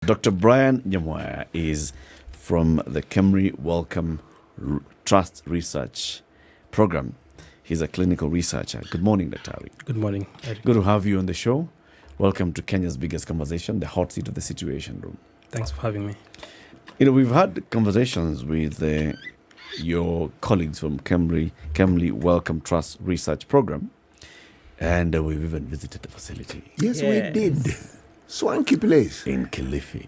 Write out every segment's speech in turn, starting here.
Dr. Brian Nyamwaya is from the KEMRI Wellcome Trust Research Program. He's a clinical researcher. Good morning, Dr. Ari. Good morning, Eric. Good to have you on the show. Welcome to Kenya's biggest conversation, the hot seat of the Situation Room. Thanks for having me. We've had conversations with your colleagues from KEMRI Wellcome Trust Research Program, and we've even visited the facility. Yes, we did. Swanky place. In Kilifi.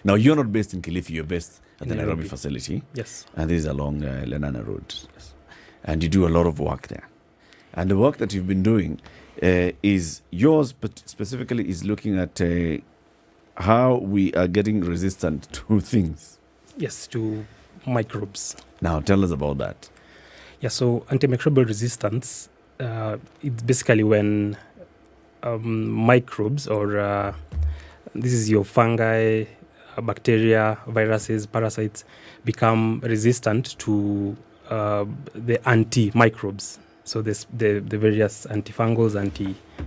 Now, you're not based in Kilifi, you're based at the Nairobi facility. Yes. And this is along Lenana Road. Yes. And you do a lot of work there. And the work that you've been doing is yours, but specifically is looking at how we are getting resistant to things. Yes, to microbes. Now, tell us about that. Yeah, so antimicrobial resistance, it's basically when microbes or this is your fungi, bacteria, viruses, parasites become resistant to the antimicrobes. So this, the various antifungals,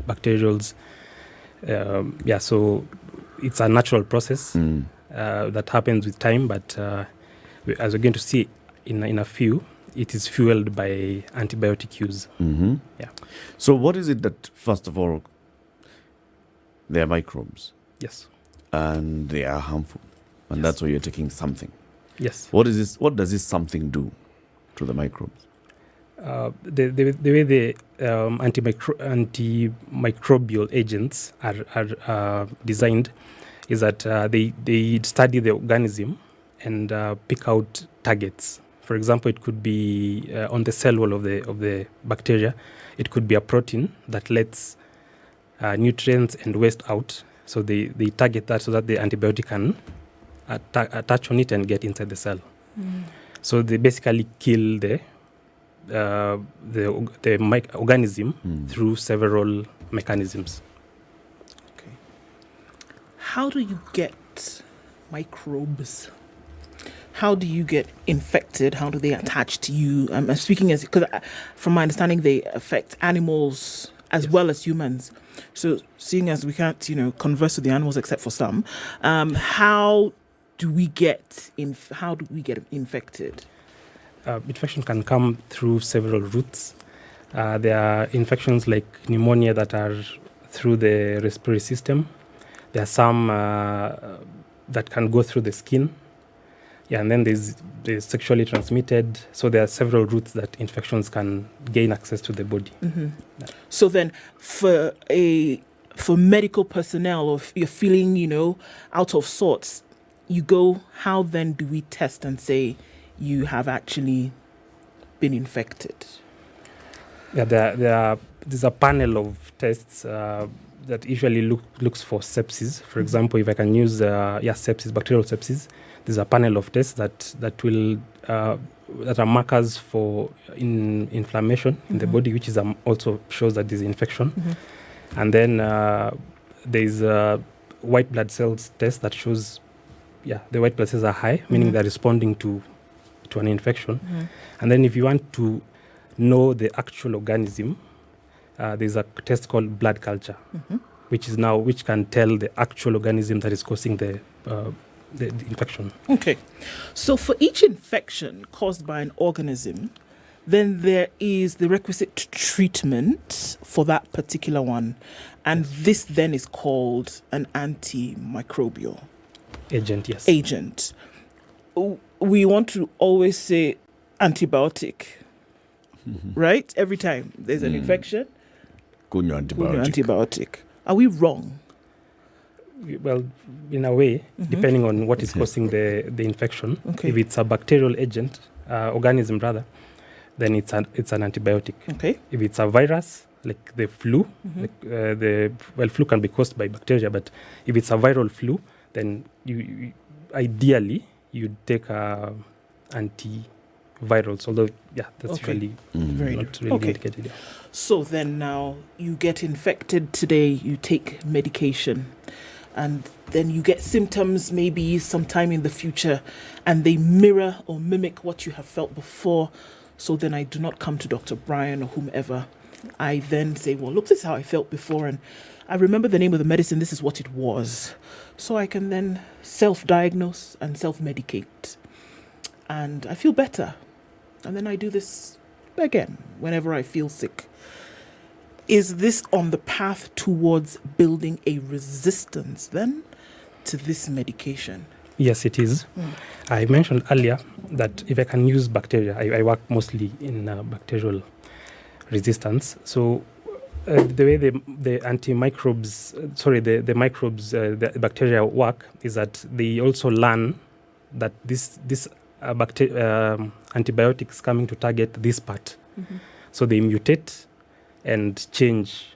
antibacterials. So it's a natural process that happens with time, but as we're going to see in a few, it is fueled by antibiotic use. Mm-hmm. Yeah. So what is it that, first of all, they are microbes? Yes. And they are harmful. And that's why you're taking something. Yes. What is this? What does this something do to the microbes? The way the antimicrobial agents are designed is that they study the organism and pick out targets. For example, it could be on the cell wall of the bacteria. It could be a protein that lets nutrients and waste out. So they target that so that the antibiotic can attach on it and get inside the cell. So they basically kill the organism through several mechanisms. Okay. How do you get microbes? How do you get infected? How do they attach to you? I'm speaking because from my understanding, they affect animals as well as humans. So seeing as we can't, converse with the animals except for some, how do we get infected? Infection can come through several routes. There are infections like pneumonia that are through the respiratory system. There are some that can go through the skin. Yeah, and then there's sexually transmitted. So there are several routes that infections can gain access to the body. Mm-hmm. Yeah. So then for medical personnel, or if you're feeling, out of sorts, you go, how then do we test and say you have actually been infected? Yeah, there's a panel of tests that usually looks for sepsis. For example, if I can use sepsis, bacterial sepsis, there's a panel of tests that are markers for inflammation in the body, which is also shows that there's infection. And then there's a white blood cells test that shows the white blood cells are high, meaning they're responding to an infection. And then if you want to know the actual organism, there's a test called blood culture, which can tell the actual organism that is causing the infection. Okay. So for each infection caused by an organism, then there is the requisite treatment for that particular one. And this then is called an antimicrobial agent. Yes. Agent. We want to always say antibiotic, right? Every time there's an infection, Kunywa antibiotic. Are we wrong? Well, in a way, depending on what is causing the infection. Okay. If it's a bacterial agent, organism rather, then it's an antibiotic. Okay. If it's a virus, like the flu, flu can be caused by bacteria, but if it's a viral flu, then you ideally you'd take antivirals, although that's really not really indicated. Yeah. So then now you get infected today, you take medication, and then you get symptoms maybe sometime in the future, and they mirror or mimic what you have felt before. So then I do not come to Dr. Brian or whomever. I then say, well, look, this is how I felt before, and I remember the name of the medicine, this is what it was. So I can then self-diagnose and self-medicate. And I feel better. And then I do this again whenever I feel sick. Is this on the path towards building a resistance then to this medication? Yes, it is. I mentioned earlier that if I can use bacteria, I work mostly in bacterial resistance. So the way the the bacteria work is that they also learn that this antibiotics coming to target this part. So they mutate and change,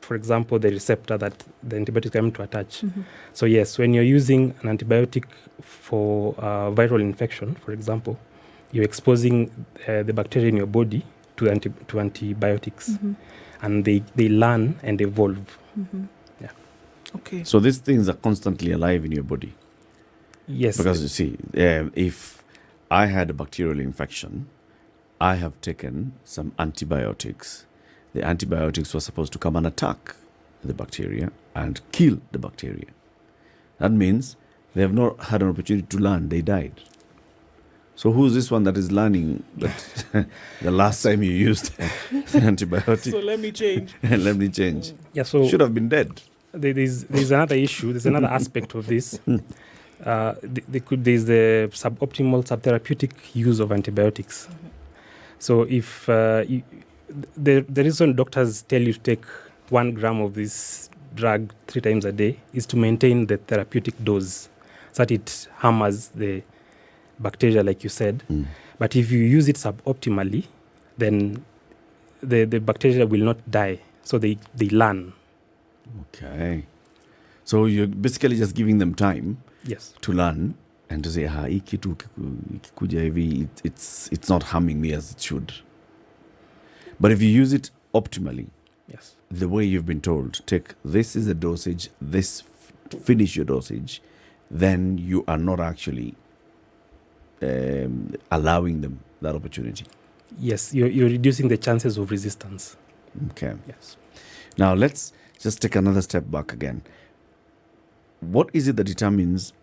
for example, the receptor that the antibiotic is coming to attach. So yes, when you're using an antibiotic for viral infection, for example, you're exposing the bacteria in your body to antibiotics, and they learn and evolve. Yeah. Okay. So these things are constantly alive in your body. Yes. Because you see, if I had a bacterial infection, I have taken some antibiotics. The antibiotics were supposed to come and attack the bacteria and kill the bacteria. That means they have not had an opportunity to learn. They died. So who's this one that is learning that the last time you used the antibiotic? So let me change. Let me change. Yeah. So Should have been dead. there's another issue. There's another aspect of this. There's the suboptimal subtherapeutic use of antibiotics. So if the reason doctors tell you to take 1 gram of this drug 3 times a day is to maintain the therapeutic dose, so that it hammers the bacteria, like you said. But if you use it suboptimally, then the bacteria will not die. So they learn. Okay. So you're basically just giving them time Yes. to learn and to say, hii kitu ikikuja hivi, it's not harming me as it should. But if you use it optimally, Yes. the way you've been told, take this is the dosage, finish your dosage, then you are not actually allowing them that opportunity. Yes. You're reducing the chances of resistance. Okay. Yes. Now let's just take another step back again. What is it that determines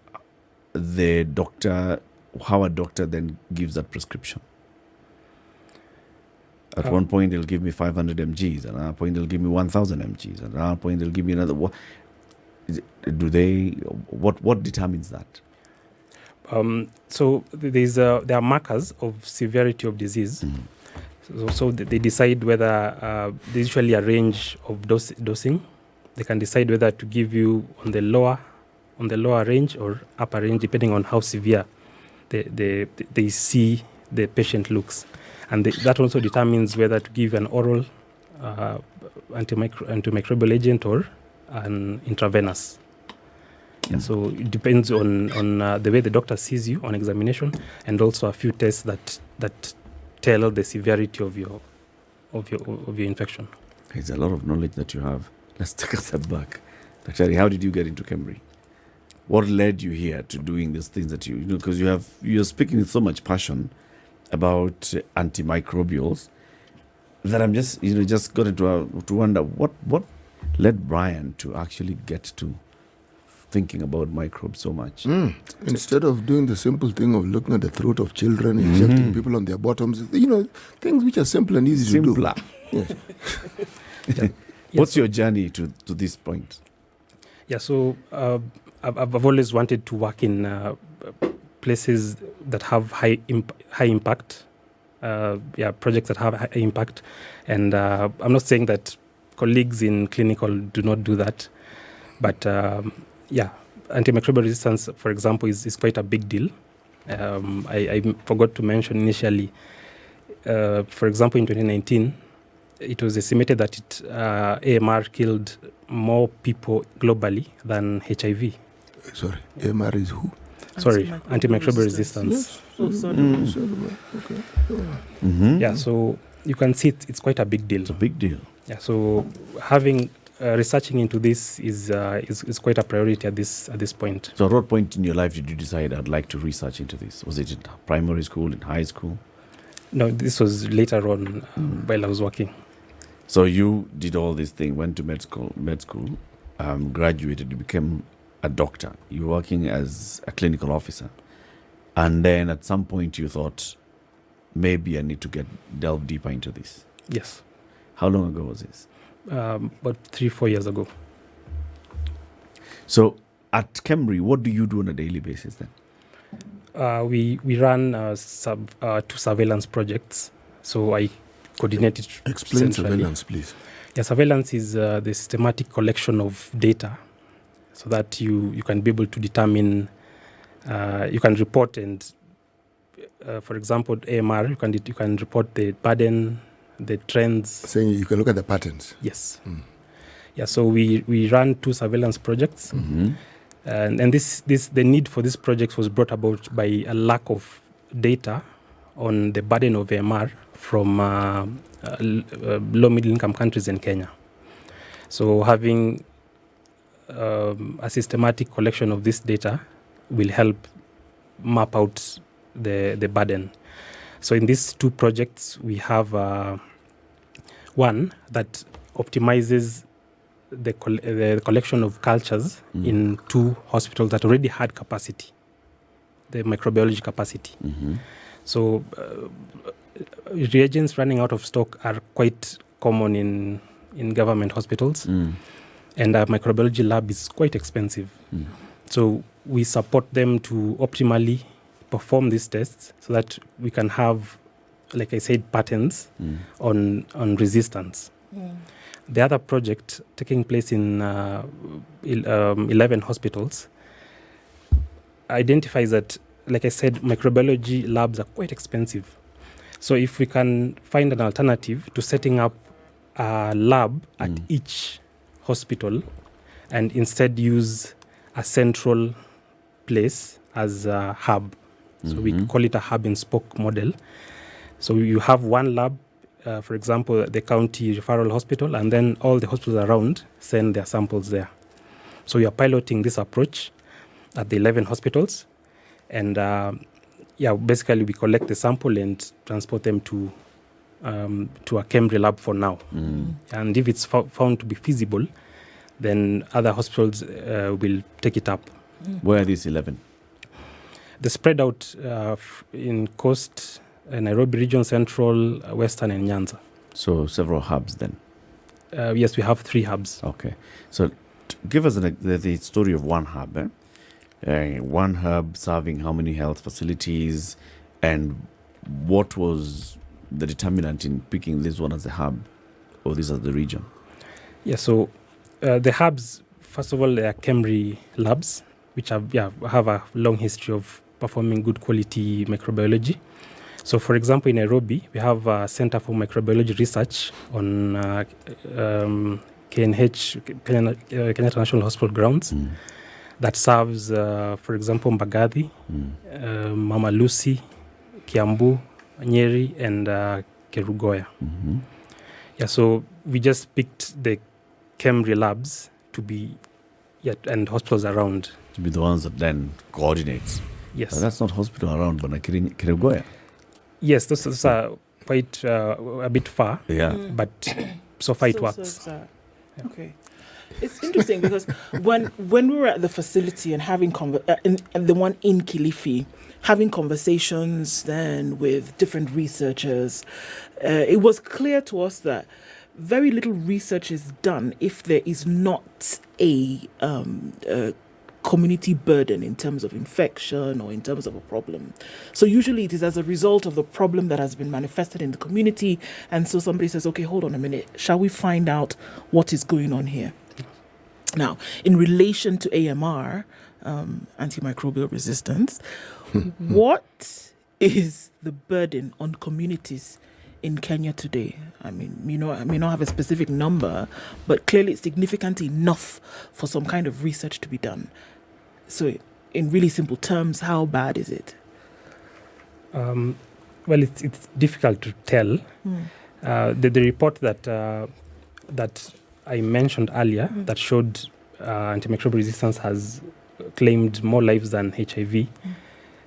how a doctor then gives that prescription? At one point, they'll give me 500 mgs. At another point, they'll give me 1,000 mgs. At another point, they'll give me another. What determines that? So there are markers of severity of disease. So they decide whether there's usually a range of dosing. They can decide whether to give you on the lower range or upper range, depending on how severe they see the patient looks. And that also determines whether to give an oral antimicrobial agent or an intravenous. Yeah, so it depends on the way the doctor sees you on examination, and also a few tests that tell the severity of your infection. It's a lot of knowledge that you have. Let's take a step back. Dr. How did you get into KEMRI? What led you here to doing these things that you know? Because you're speaking with so much passion about antimicrobials that I'm just got to wonder what led Brian to actually get to thinking about microbes so much. Instead of doing the simple thing of looking at the throat of children, injecting people on their bottoms, things which are simple and easy Simpler. to do. Yes. Yeah. What's your journey to this point? Yeah, so I've always wanted to work in places that have high impact, projects that have high impact. And I'm not saying that colleagues in clinical do not do that, but antimicrobial resistance, for example, is quite a big deal. I forgot to mention initially, for example, in 2019, it was estimated that AMR killed more people globally than HIV. Sorry, AMR is who? Antimicrobial resistance. Yes. Okay. Yeah, so you can see it's quite a big deal. It's a big deal. Yeah, so having researching into this is quite a priority at this point. So at what point in your life did you decide I'd like to research into this? Was it in primary school, in high school? No, this was later on while I was working. So you did all this thing, went to med school, graduated, you became a doctor. You're working as a clinical officer. And then at some point you thought, maybe I need to delve deeper into this. Yes. How long ago was this? About 3-4 years ago. So at KEMRI, what do you do on a daily basis then? We run two surveillance projects. So I coordinate it. Explain centrally. surveillance, please. Yeah, surveillance is the systematic collection of data so that you can be able to determine, you can report and, for example, AMR, you can report the burden, the trends. Saying you can look at the patterns. Yes. Yeah, so we run two surveillance projects. And the need for this project was brought about by a lack of data on the burden of AMR from low middle income countries in Kenya. So having a systematic collection of this data will help map out the burden. So in these two projects, we have one that optimizes the collection of cultures in two hospitals that already had capacity, the microbiology capacity. So reagents running out of stock are quite common in government hospitals, and a microbiology lab is quite expensive. So we support them to optimally perform these tests so that we can have, like I said, patterns on resistance. The other project taking place in 11 hospitals identifies that, like I said, microbiology labs are quite expensive. So if we can find an alternative to setting up a lab at each hospital and instead use a central place as a hub. So we call it a hub and spoke model. So you have one lab, for example, the county referral hospital, and then all the hospitals around send their samples there. So we are piloting this approach at the 11 hospitals. And basically we collect the sample and transport them to a KEMRI lab for now. And if it's found to be feasible, then other hospitals will take it up. Where are these 11? They're spread out in Coast, Nairobi region, Central, Western, and Nyanza. So several hubs then? Yes, we have 3 hubs. Okay. So give us the story of one hub. One hub serving how many health facilities, and what was the determinant in picking this one as a hub, or this as the region? Yeah, so the hubs, first of all, they are KEMRI labs, which have a long history of performing good quality microbiology. So, for example, in Nairobi, we have a Center for Microbiology Research on KNH, Kenyatta National Hospital grounds, that serves, for example, Mbagathi, Mama Lucy, Kiambu, Nyeri, and Kerugoya. Yeah, so we just picked the KEMRI labs to be, and hospitals around. To be the ones that then coordinate. Yes. But that's not hospital around Kerugoya. Yes, those are quite a bit far. Yeah. But so far it works. Okay. It's interesting because when we were at the facility and having the one in Kilifi, having conversations then with different researchers, it was clear to us that very little research is done if there is not a community burden in terms of infection or in terms of a problem. So usually it is as a result of the problem that has been manifested in the community, and so somebody says, okay, hold on a minute, shall we find out what is going on here? Now, in relation to AMR, antimicrobial resistance, what is the burden on communities in Kenya today? I mean, I may not have a specific number, but clearly it's significant enough for some kind of research to be done. So, in really simple terms, how bad is it? Well, it's difficult to tell. The report that I mentioned earlier that showed antimicrobial resistance has claimed more lives than HIV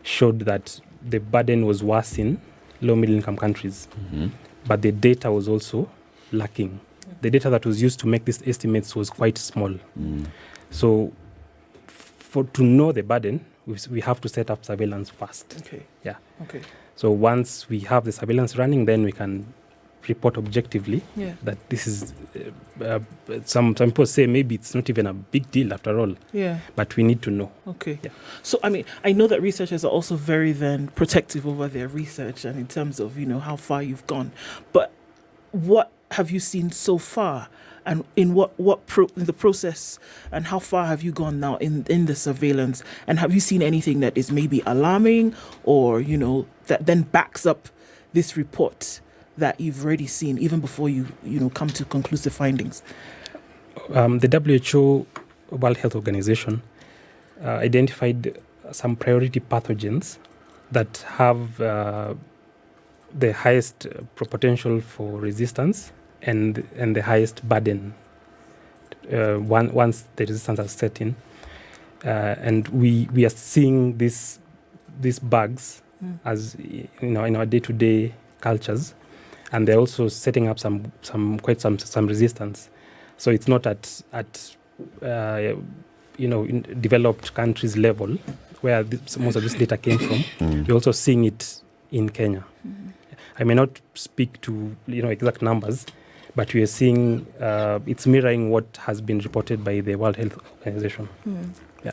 showed that the burden was worse in low middle income countries, but the data was also lacking. the data that was used to make these estimates was quite small. So to know the burden, we have to set up surveillance first. Okay. Yeah. Okay. So once we have the surveillance running, then we can report objectively that this is, some people say maybe it's not even a big deal after all. Yeah. But we need to know. Okay. Yeah. So, I mean, I know that researchers are also very then protective over their research and in terms of, how far you've gone. But what have you seen so far? And in in the process, and how far have you gone now in the surveillance? And have you seen anything that is maybe alarming or, that then backs up this report that you've already seen even before you come to conclusive findings? The WHO, World Health Organization, identified some priority pathogens that have the highest potential for resistance and the highest burden once the resistance has set in. And we are seeing these bugs as in our day-to-day cultures, and they're also setting up some resistance. So it's not at in developed countries level where most of this data came from. We're also seeing it in Kenya. I may not speak to exact numbers, but we are seeing it's mirroring what has been reported by the World Health Organization. Yeah.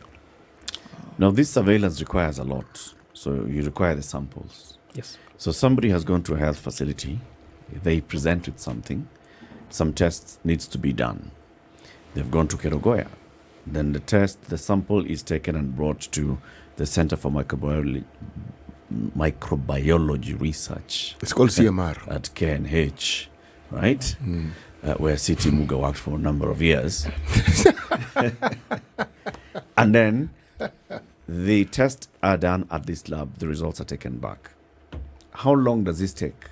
Now, this surveillance requires a lot. So you require the samples. Yes. So somebody has gone to a health facility. They present with something. Some tests needs to be done. They've gone to Kerogoya. Then the sample is taken and brought to the Center for Microbiology Research. It's called CMR. At KNH, right? Where C.T. Muga worked for a number of years. And then the tests are done at this lab. The results are taken back. How long does this take?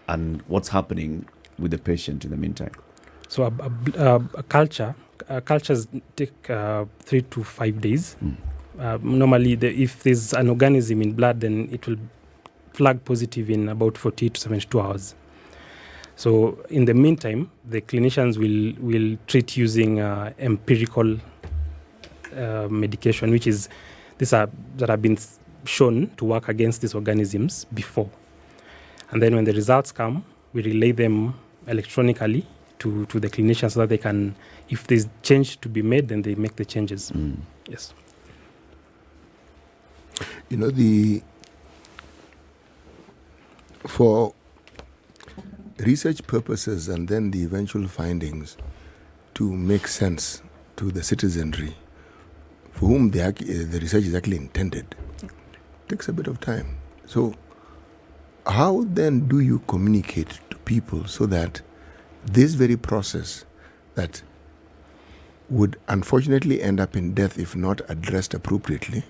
And what's happening with the patient in the meantime? So cultures take 3 to 5 days. Normally, if there's an organism in blood, then it will flag positive in about 48 to 72 hours. So in the meantime, the clinicians will treat using empirical medication, which is that have been shown to work against these organisms before. And then when the results come, we relay them electronically to the clinicians so that they can, if there's change to be made, then they make the changes. Yes. For research purposes and then the eventual findings to make sense to the citizenry for whom the research is actually intended, takes a bit of time. So how then do you communicate to people so that this very process that would unfortunately end up in death if not addressed appropriately?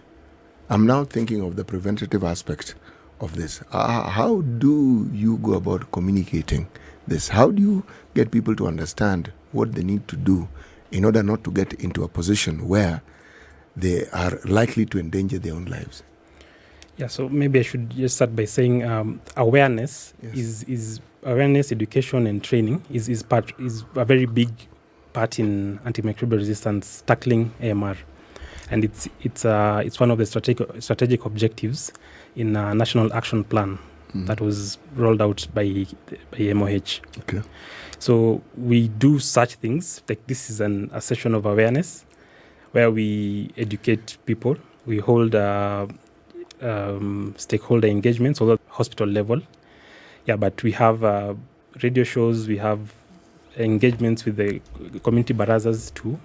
I'm now thinking of the preventative aspect of this. How do you go about communicating this? How do you get people to understand what they need to do in order not to get into a position where they are likely to endanger their own lives? Yeah, so maybe I should just start by saying awareness is awareness, education, and training is a very big part in antimicrobial resistance, tackling AMR, and it's one of the strategic objectives in a national action plan that was rolled out by MOH. Okay. So we do such things like this is a session of awareness where we educate people. We hold stakeholder engagements, although hospital level. Yeah, but we have radio shows, we have engagements with the community barazas too.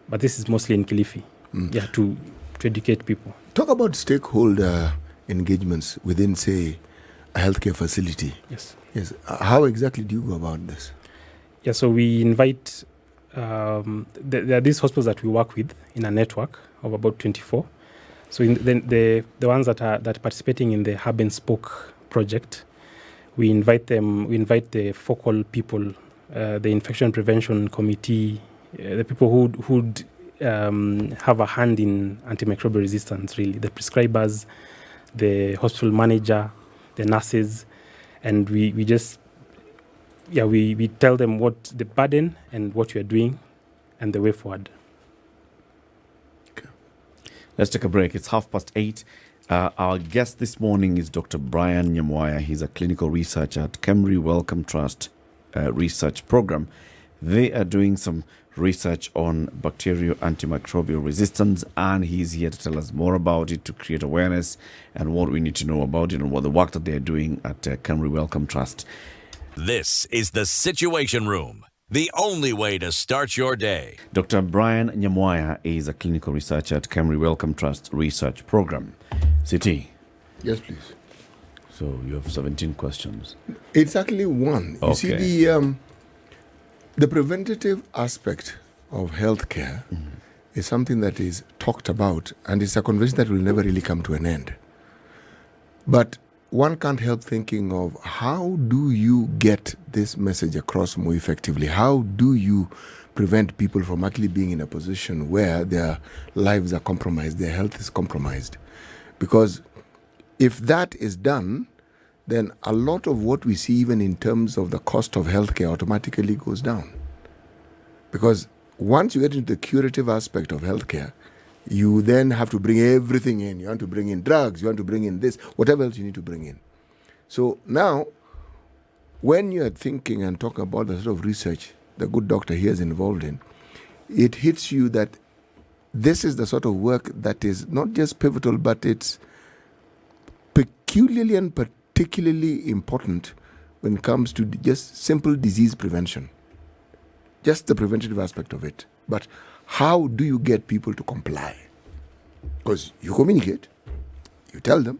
But this is mostly in Kilifi, to educate people. Talk about stakeholder engagements within, say, a healthcare facility. Yes. How exactly do you go about this? Yeah, so we invite, there are these hospitals that we work with in a network of about 24. So the ones that are participating in the Hub and Spoke project, we invite the focal people, the infection prevention committee, the people who'd have a hand in antimicrobial resistance, really, the prescribers, the hospital manager, the nurses, and we just we tell them what the burden and what we are doing and the way forward. Let's take a break. It's 8:30. Our guest this morning is Dr. Brian Nyamwaya. He's a clinical researcher at KEMRI Wellcome Trust research program. They are doing some research on bacterial antimicrobial resistance, and he's here to tell us more about it, to create awareness and what we need to know about it and what the work that they're doing at KEMRI Wellcome Trust. This is the Situation Room, the only way to start your day. Dr. Brian Nyamwaya is a clinical researcher at KEMRI Wellcome Trust research program. City. Yes, please. So you have 17 questions. It's actually one. You see, the preventative aspect of healthcare is something that is talked about, and it's a conversation that will never really come to an end. But one can't help thinking of how do you get this message across more effectively? How do you prevent people from actually being in a position where their lives are compromised, their health is compromised? Because if that is done, then a lot of what we see, even in terms of the cost of healthcare, automatically goes down. Because once you get into the curative aspect of healthcare, you then have to bring everything in. You want to bring in drugs, you want to bring in this, whatever else you need to bring in. So now, when you're thinking and talking about the sort of research the good doctor here is involved in, it hits you that this is the sort of work that is not just pivotal, but it's peculiarly and particularly important when it comes to just simple disease prevention. Just the preventative aspect of it. But how do you get people to comply? Because you communicate, you tell them,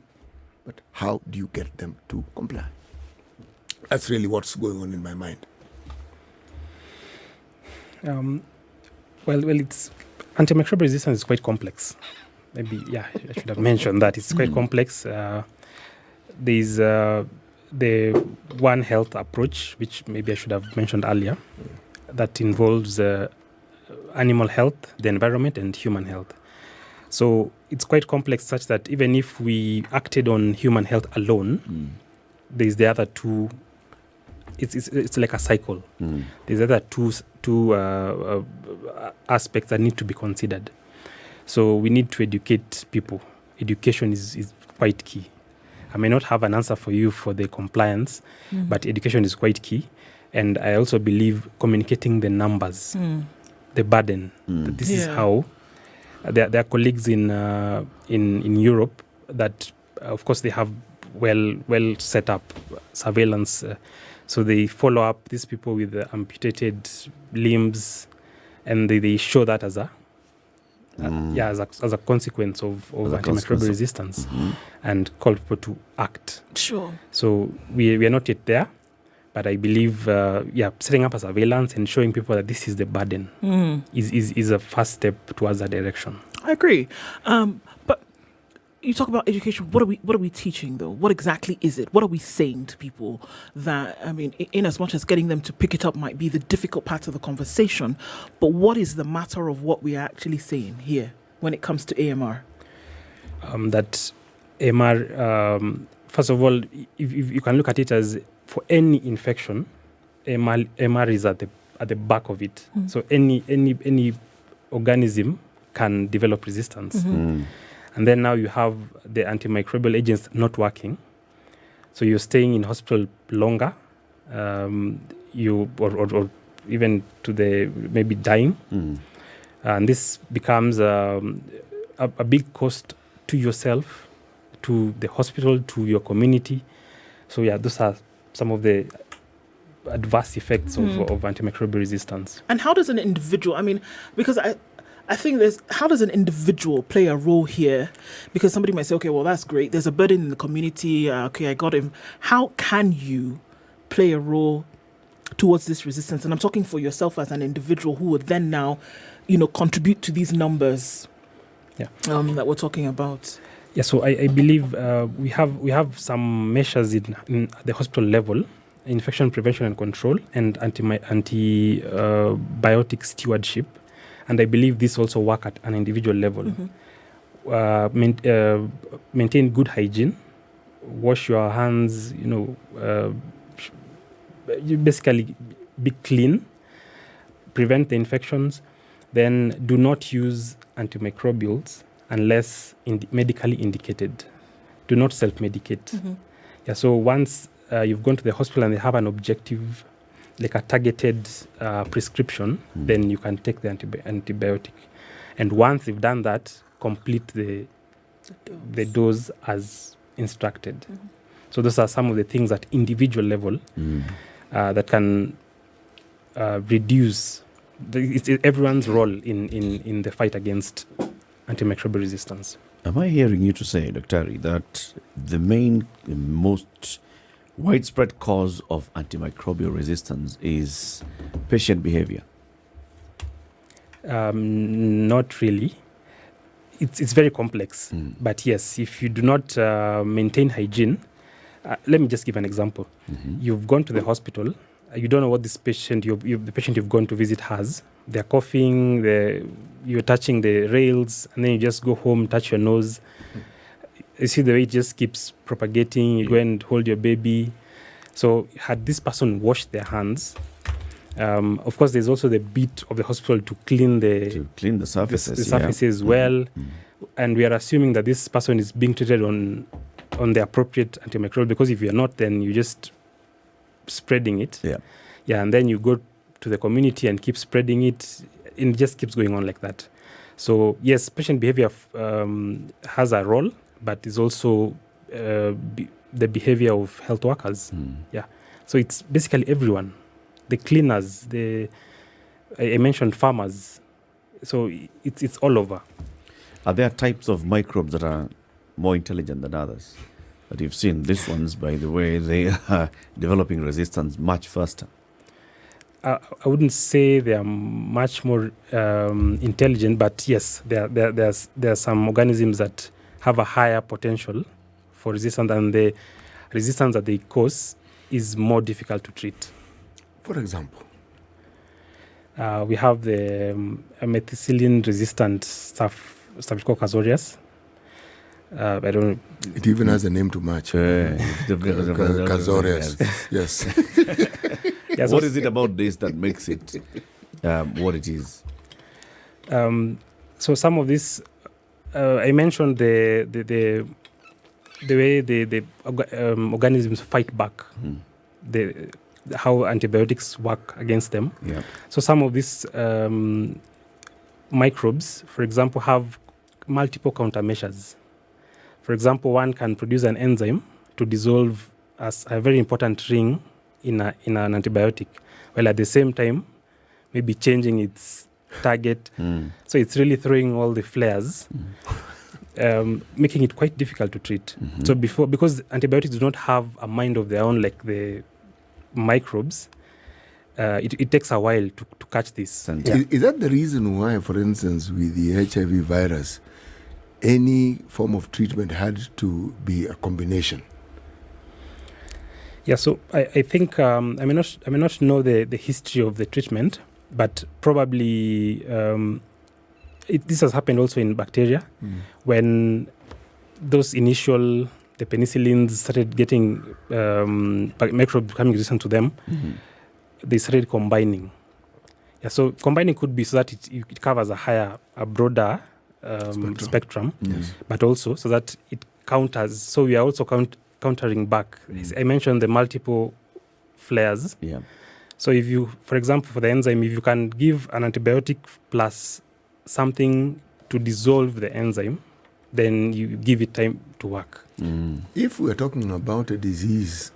but how do you get them to comply? That's really what's going on in my mind. Well, it's antimicrobial resistance is quite complex. Maybe, I should have mentioned that it's quite complex. There's the One Health approach, which maybe I should have mentioned earlier, that involves animal health, the environment, and human health. So it's quite complex, such that even if we acted on human health alone, there's the other two. It's like a cycle. There's other two aspects that need to be considered. So we need to educate people. Education is quite key. I may not have an answer for you for the compliance, but education is quite key. And I also believe communicating the numbers, the burden. That this is how there are colleagues in Europe that, of course, they have well set up surveillance. So they follow up these people with amputated limbs, and they show that as a consequence of antimicrobial resistance, and call people to act. Sure. So we are not yet there, but I believe setting up a surveillance and showing people that this is the burden is a first step towards that direction. I agree. But you talk about education. What are we teaching though? What exactly is it? What are we saying to people? That, I mean, in as much as getting them to pick it up might be the difficult part of the conversation, but what is the matter of what we are actually saying here when it comes to AMR? That AMR, first of all, if you can look at it as for any infection, AMR is at the back of it. So any organism can develop resistance. And then now you have the antimicrobial agents not working. So you're staying in hospital longer, or even to the maybe dying. And this becomes a big cost to yourself, to the hospital, to your community. So those are some of the adverse effects of antimicrobial resistance. And how does an individual, I mean, because I think how does an individual play a role here? Because somebody might say, okay, well, that's great. There's a burden in the community. Okay, I got him. How can you play a role towards this resistance? And I'm talking for yourself as an individual who would then now, contribute to these numbers that we're talking about. Yeah, so I believe we have some measures in the hospital level, infection prevention and control, and antibiotic stewardship. And I believe this also work at an individual level. Maintain good hygiene, wash your hands, you basically be clean, prevent the infections, then do not use antimicrobials unless medically indicated. Do not self-medicate. Yeah, so once you've gone to the hospital and they have an objective, like a targeted prescription, then you can take the antibiotic. And once you've done that, complete the dose as instructed. So those are some of the things at individual level that can reduce everyone's role in the fight against antimicrobial resistance. Am I hearing you to say, Dr. Ari, that the most widespread cause of antimicrobial resistance is patient behavior? Not really. It's very complex. But yes, if you do not maintain hygiene, let me just give an example. You've gone to the hospital. You don't know what this patient, the patient you've gone to visit has. They're coughing, you're touching the rails, and then you just go home, touch your nose. You see the way it just keeps propagating. You go and hold your baby. So had this person washed their hands, of course, there's also the bit of the hospital to clean the surfaces, the surfaces well. And we are assuming that this person is being treated on the appropriate antimicrobial, because if you're not, then you just spreading it. And then you go to the community and keep spreading it, and it just keeps going on like that. So yes, patient behavior has a role, but it's also the behavior of health workers. So it's basically everyone, the cleaners, I mentioned farmers. So it's all over. Are there types of microbes that are more intelligent than others? But you've seen these ones, by the way, they are developing resistance much faster. I wouldn't say they are much more intelligent, but yes, there are some organisms that have a higher potential for resistance, and the resistance that they cause is more difficult to treat. For example? We have the methicillin-resistant Staphylococcus aureus. I don't know. It even has a name to match. Cazorius. Yes. What is it about this that makes it what it is? So some of this, I mentioned the way the organisms fight back, how antibiotics work against them. So some of these microbes, for example, have multiple countermeasures. For example, one can produce an enzyme to dissolve as a very important ring in an antibiotic, while at the same time maybe changing its target. So it's really throwing all the flares, making it quite difficult to treat. So because antibiotics do not have a mind of their own like the microbes, it takes a while to catch this. Is that the reason why, for instance, with the HIV virus, any form of treatment had to be a combination? Yeah, so I think I may not know the history of the treatment, but probably this has happened also in bacteria, when those the penicillins started getting microbes becoming resistant to them. They started combining. Yeah, so combining could be so that it covers a broader spectrum, but also so that it counters. So we are also countering back. I mentioned the multiple flares. So if you, for example, for the enzyme, if you can give an antibiotic plus something to dissolve the enzyme, then you give it time to work. If we're talking about a disease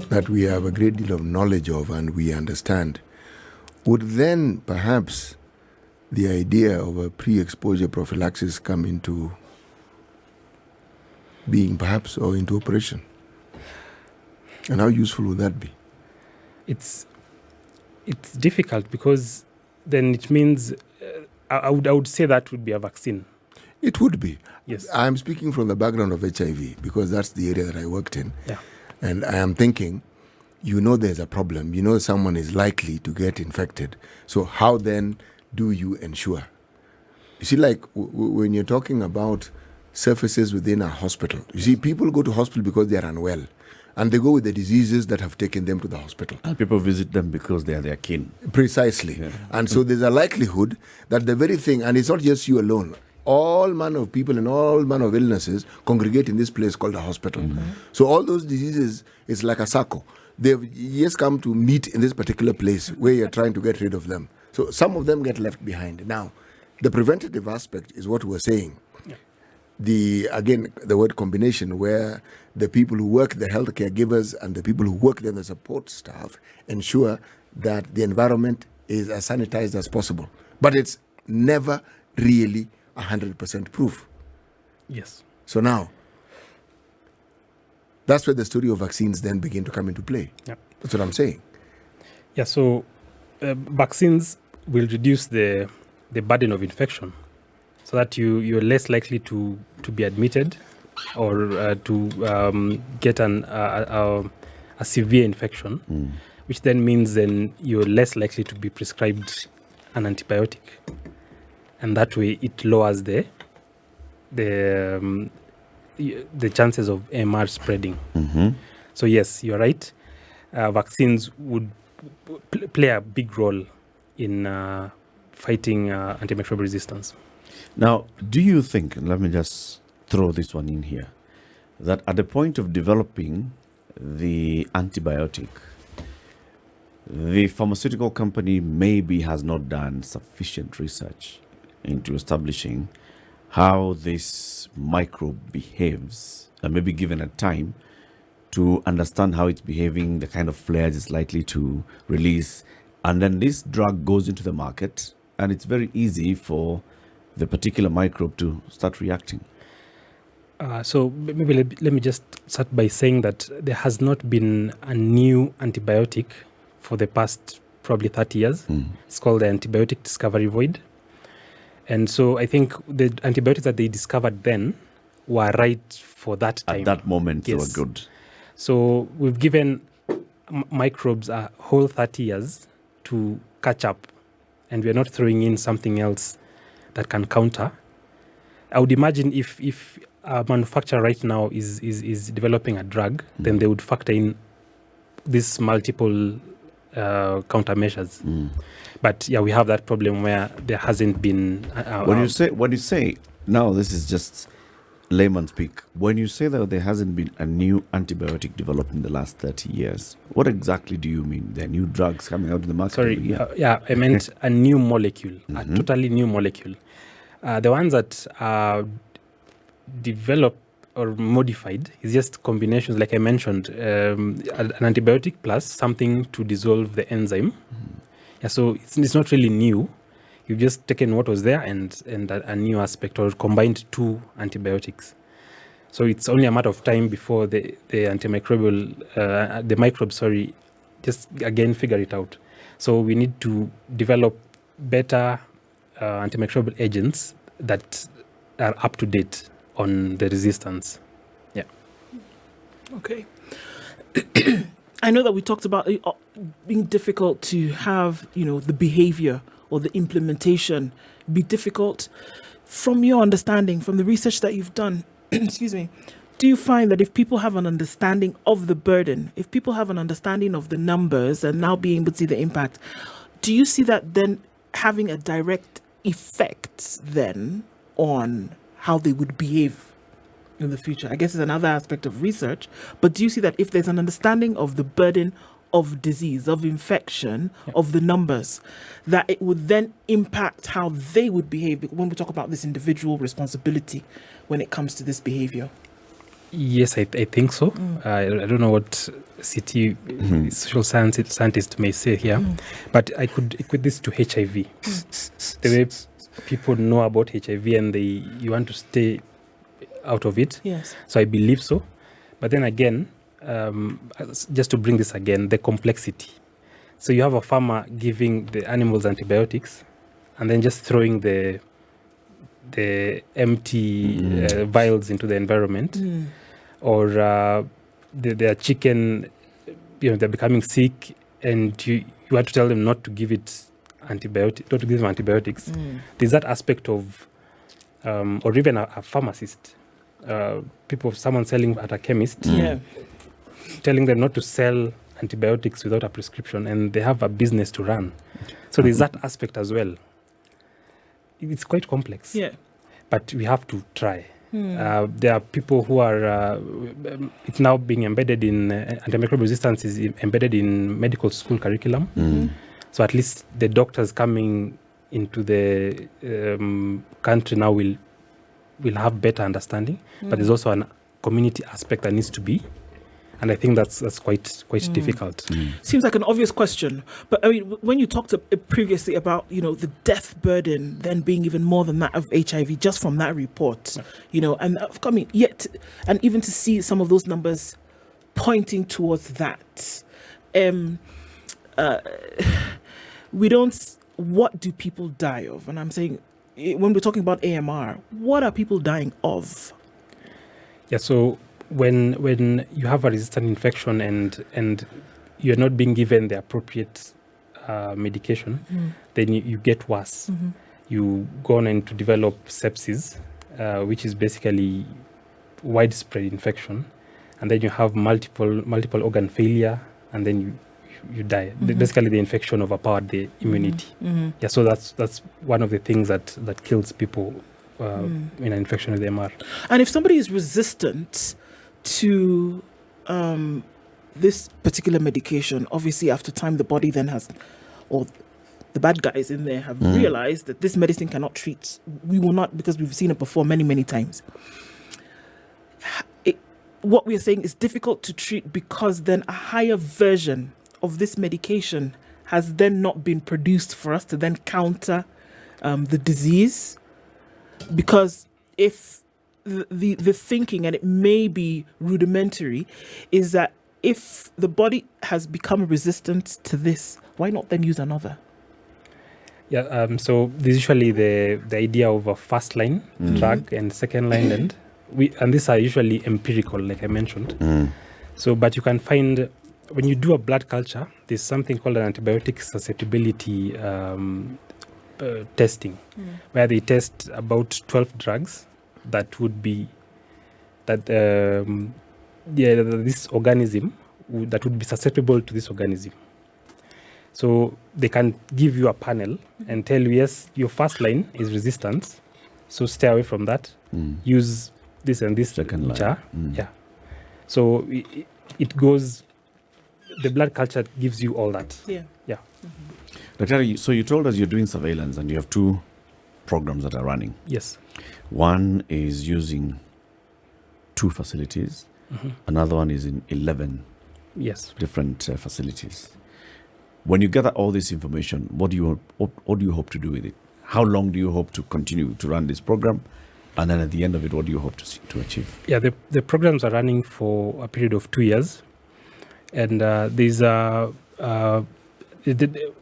that we have a great deal of knowledge of and we understand, would then perhaps the idea of a pre-exposure prophylaxis come into being, perhaps, or into operation? And how useful would that be? It's difficult, because then it means I would say that would be a vaccine. It would be. Yes. I'm speaking from the background of HIV, because that's the area that I worked in. And I am thinking, there's a problem. Someone is likely to get infected. So how then do you ensure? You see, like when you're talking about surfaces within a hospital, you see, people go to hospital because they are unwell. And they go with the diseases that have taken them to the hospital. And people visit them because they are their kin. Precisely. Yeah. And so there's a likelihood that the very thing, and it's not just you alone, all manner of people and all manner of illnesses congregate in this place called a hospital. So all those diseases is like a circle. They've just come to meet in this particular place where you're trying to get rid of them. So some of them get left behind. Now, the preventative aspect is what we're saying. The word combination, where the people who work, the health caregivers and the people who work there, the support staff, ensure that the environment is as sanitized as possible. But it's never really 100% proof. Yes. So now, that's where the story of vaccines then begin to come into play. Yep. That's what I'm saying. Yeah, so vaccines will reduce the burden of infection, so that you're less likely to be admitted or to get a severe infection, which then means then you're less likely to be prescribed an antibiotic, and that way it lowers the chances of MR spreading. So yes, you're right. Vaccines would play a big role in fighting antimicrobial resistance. Now, do you think, let me just throw this one in here, that at the point of developing the antibiotic, the pharmaceutical company maybe has not done sufficient research into establishing how this microbe behaves, and maybe given a time to understand how it's behaving, the kind of flares it's likely to release, and then this drug goes into the market, and it's very easy for the particular microbe to start reacting? So maybe let me just start by saying that there has not been a new antibiotic for the past probably 30 years. It's called the antibiotic discovery void. And so I think the antibiotics that they discovered then were right for that time. At that moment, yes, they were good. So we've given microbes a whole 30 years to catch up, and we're not throwing in something else that can counter. I would imagine if a manufacturer right now is developing a drug, then they would factor in these multiple countermeasures. But yeah, we have that problem where there hasn't been. When you say now, this is just layman speak. When you say that there hasn't been a new antibiotic developed in the last 30 years, what exactly do you mean? There are new drugs coming out in the market? Sorry, I meant a new molecule, a totally new molecule. The ones that are developed or modified is just combinations, like I mentioned, an antibiotic plus something to dissolve the enzyme. Yeah, so it's not really new. You've just taken what was there and a new aspect, or combined two antibiotics. So it's only a matter of time before the antimicrobial, the microbes, just again figure it out. So we need to develop better antimicrobial agents that are up to date on the resistance. Yeah. Okay. I know that we talked about it being difficult to have, the behavior or the implementation be difficult. From your understanding, from the research that you've done, excuse me, do you find that if people have an understanding of the burden, if people have an understanding of the numbers and now being able to see the impact, do you see that then having a direct effect then on how they would behave in the future? I guess it's another aspect of research, but do you see that if there's an understanding of the burden of disease, of infection, of the numbers, that it would then impact how they would behave when we talk about this individual responsibility when it comes to this behavior? Yes, I think so. I don't know what CT social scientist may say here, but I could equate this to HIV. The way people know about HIV and you want to stay out of it. Yes. So I believe so. But then again, just to bring this again, the complexity. So you have a farmer giving the animals antibiotics and then just throwing the empty vials into the environment. Or their chicken, they're becoming sick, and you have to tell them not to give it not to give them antibiotics. There's that aspect of, or even a pharmacist, someone selling at a chemist. telling them not to sell antibiotics without a prescription, and they have a business to run. So there's that aspect as well. It's quite complex. Yeah. But we have to try. There are people who are, it's now being embedded in, antimicrobial resistance is embedded in medical school curriculum. So at least the doctors coming into the country now will have better understanding. But there's also a community aspect that needs to be. And I think that's quite difficult. Seems like an obvious question, but I mean, when you talked previously about the death burden then being even more than that of HIV, just from that report, and and even to see some of those numbers pointing towards that, what do people die of? And I'm saying, when we're talking about AMR, what are people dying of? Yeah, so when you have a resistant infection and you're not being given the appropriate medication, then you get worse. You go on to develop sepsis, which is basically widespread infection, and then you have multiple organ failure, and then you die. Basically, the infection overpowered the immunity. Yeah, so that's one of the things that kills people in an infection with MR. And if somebody is resistant to this particular medication, obviously after time the body then has, or the bad guys in there have realized that this medicine cannot treat. We will not, because we've seen it before many times. What we're saying is difficult to treat because then a higher version of this medication has then not been produced for us to then counter the disease. Because if the thinking, and it may be rudimentary, is that if the body has become resistant to this, why not then use another? Yeah, so there's usually the idea of a first line drug and second line, and these are usually empirical, like I mentioned. So, but you can find, when you do a blood culture, there's something called an antibiotic susceptibility testing, where they test about 12 drugs that would be this organism that would be susceptible to this organism. So they can give you a panel and tell you, yes, your first line is resistant, so stay away from that. Use this and this second line. jar. Yeah. So it goes. The blood culture gives you all that. Yeah. Yeah. Dr. So you told us you're doing surveillance and you have 2 programs that are running. Yes. One is using 2 facilities. Another one is in 11 different facilities. When you gather all this information, what do you hope to do with it? How long do you hope to continue to run this program? And then at the end of it, what do you hope to achieve? Yeah, the programs are running for a period of 2 years. And there's the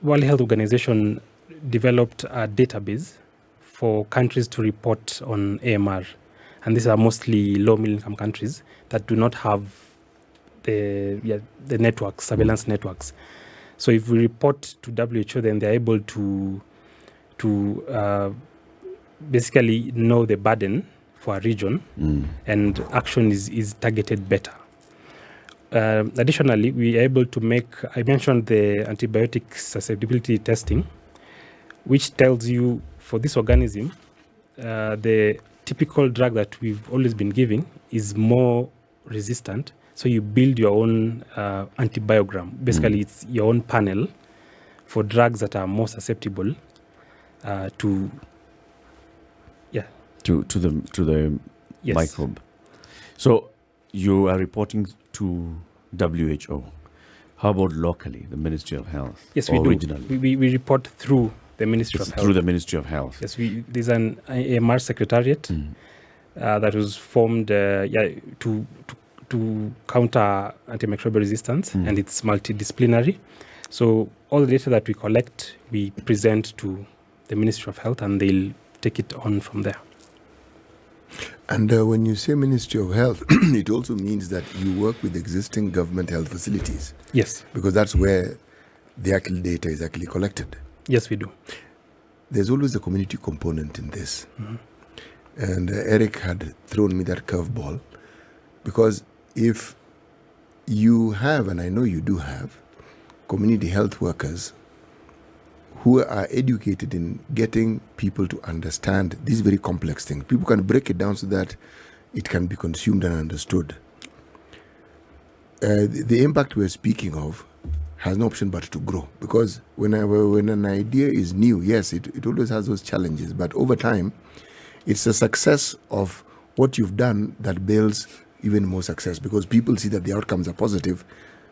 World Health Organization developed a database for countries to report on AMR. And these are mostly low-middle income countries that do not have the networks, surveillance networks. So if we report to WHO, then they're able to basically know the burden for a region, and action is targeted better. Additionally, we are able to make, I mentioned the antibiotic susceptibility testing, which tells you for this organism, the typical drug that we've always been giving is more resistant. So you build your own antibiogram. Basically, it's your own panel for drugs that are more susceptible to the microbe. So you are reporting to WHO. How about locally, the Ministry of Health? Yes, we do. Regionally? We report through the Ministry of Health. Through the Ministry of Health. Yes, there's an AMR secretariat that was formed to counter antimicrobial resistance, and it's multidisciplinary. So all the data that we collect, we present to the Ministry of Health, and they'll take it on from there. And when you say Ministry of Health, it also means that you work with existing government health facilities. Yes. Because that's where the actual data is actually collected. Yes, we do. There's always a community component in this. And Eric had thrown me that curveball, because if you have, and I know you do have, community health workers who are educated in getting people to understand these very complex things. People can break it down so that it can be consumed and understood. The impact we're speaking of has no option but to grow, because when an idea is new, yes, it always has those challenges, but over time, it's the success of what you've done that builds even more success, because people see that the outcomes are positive,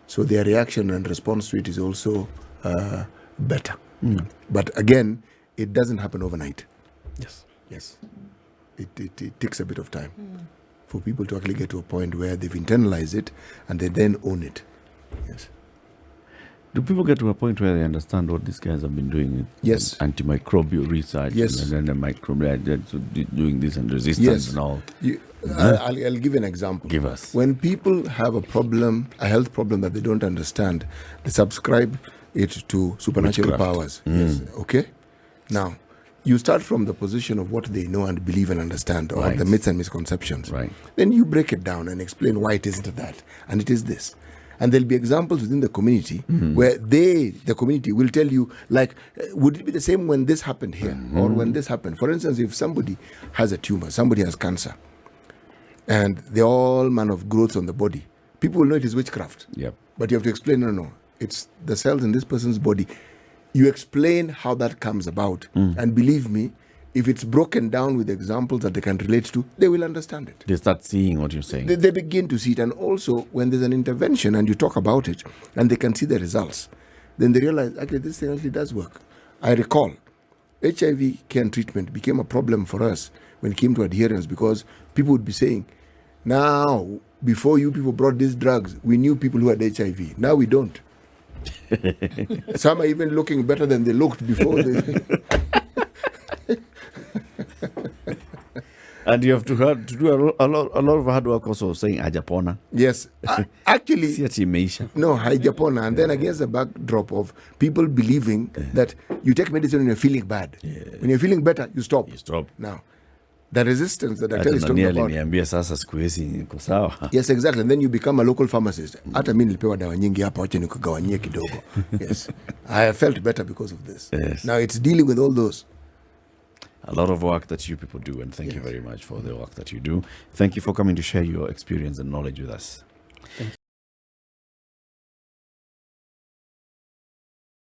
so their reaction and response to it is also better. But again, it doesn't happen overnight. Yes. It takes a bit of time for people to actually get to a point where they've internalized it and they then own it. Yes. Do people get to a point where they understand what these guys have been doing? Yes. Antimicrobial research. Yes. And then the microbial, doing this and resistance and all. I'll give you an example. Give us. When people have a problem, a health problem that they don't understand, they subscribe it to supernatural Witchcraft. powers. Yes. Okay? Now, you start from the position of what they know and believe and understand, or Right. the myths and misconceptions. Right. Then you break it down and explain why it isn't that, and it is this. And there'll be examples within the community where the community will tell you, like, would it be the same when this happened here or when this happened? For instance, if somebody has a tumor, somebody has cancer, and they're all man of growths on the body, people will know it is witchcraft. Yep. But you have to explain, no, it's the cells in this person's body. You explain how that comes about, and believe me, if it's broken down with examples that they can relate to, they will understand it. They start seeing what you're saying. They begin to see it. And also, when there's an intervention and you talk about it and they can see the results, then they realize, actually, this thing actually does work. I recall HIV care and treatment became a problem for us when it came to adherence, because people would be saying, now, before you people brought these drugs, we knew people who had HIV. Now we don't. Some are even looking better than they looked before. And you have to do a lot of hard work also saying Ajapona. Yes. Actually, See ati imeisha. no, Japona. And then against the backdrop of people believing that you take medicine when you're feeling bad. When you're feeling better, you stop. You stop. Now, the resistance that I Hata tell is talking nani about. aliniambia sasa siku hizi niko sawa. Yes, exactly. And then you become a local pharmacist. Hata mimi nilipewa dawa nyingi hapa, wacha nikugawanyie kidogo. Yes. I felt better because of this. Yes. Now it's dealing with all those. A lot of work that you people do, and thank you very much for the work that you do. Thank you for coming to share your experience and knowledge with us.